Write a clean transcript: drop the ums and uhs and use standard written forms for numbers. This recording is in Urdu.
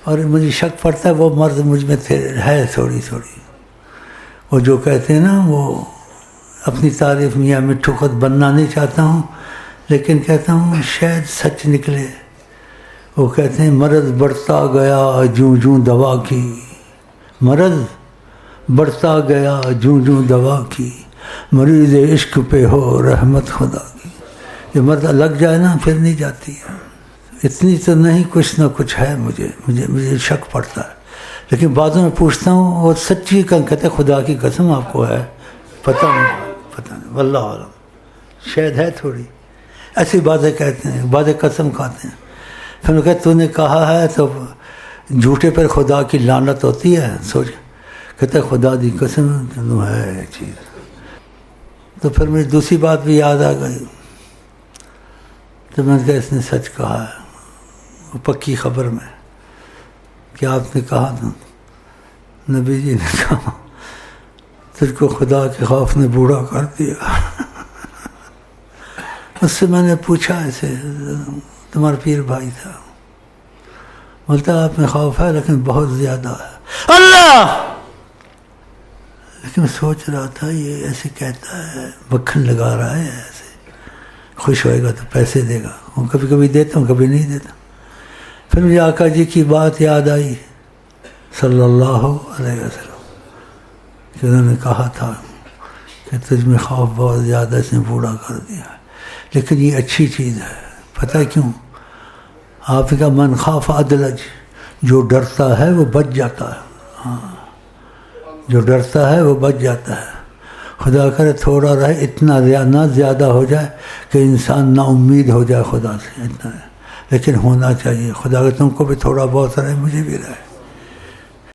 اور مجھے شک پڑتا ہے وہ مرض مجھ میں ہے تھوڑی تھوڑی. وہ جو کہتے ہیں نا وہ اپنی تعریف میاں مٹھو خود بننا نہیں چاہتا ہوں لیکن کہتا ہوں شاید سچ نکلے. وہ کہتے ہیں مرض بڑھتا گیا جوں جوں دوا کی، مرض بڑھتا گیا جوں جوں دوا کی، مریض عشق پہ ہو رحمت خدا کی. یہ مرض لگ جائے نا پھر نہیں جاتی ہے. اتنی تو نہیں، کچھ نہ کچھ ہے مجھے شک پڑتا ہے. لیکن بعضوں میں پوچھتا ہوں وہ سچی کہتے خدا کی قسم آپ کو ہے، پتہ نہیں واللہ عالم، شاید ہے تھوڑی. ایسی باتیں کہتے ہیں، باتیں قسم کھاتے ہیں. پھر میں کہتے تو نے کہا ہے تو جھوٹے پر خدا کی لعنت ہوتی ہے. سوچ کہتے خدا دی قسم ہے چیز. تو پھر مجھے دوسری بات بھی یاد آ گئی. تو میں نے کہا اس نے سچ کہا ہے، وہ پکی خبر میں کہ آپ نے کہا تھا، نبی جی نے کہا تجھ کو خدا کے خوف نے بوڑھا کر دیا. اس سے میں نے پوچھا ایسے، تمہارا پیر بھائی تھا، بولتا آپ میں خوف ہے لیکن بہت زیادہ ہے. اللہ! لیکن میں سوچ رہا تھا یہ ایسے کہتا ہے، مکھن لگا رہا ہے، ایسے خوش ہوئے گا تو پیسے دے گا. وہ کبھی کبھی دیتا ہوں کبھی نہیں دیتا. پھر مجھے آقا جی کی بات یاد آئی صلی اللہ علیہ وسلم کہ انہوں نے کہا تھا کہ تجھ میں خوف بہت زیادہ اس نے بوڑھا کر دیا ہے. لیکن یہ اچھی چیز ہے. پتہ کیوں؟ آپ کا من خاف ادلج، جو ڈرتا ہے وہ بچ جاتا ہے. ہاں، جو ڈرتا ہے وہ بچ جاتا ہے. خدا کرے تھوڑا رہے، اتنا نہ زیادہ ہو جائے کہ انسان نا امید ہو جائے خدا سے. اتنا لیکن ہونا چاہیے. خدا کہ تم کو بھی تھوڑا بہت رہے، مجھے بھی رہے.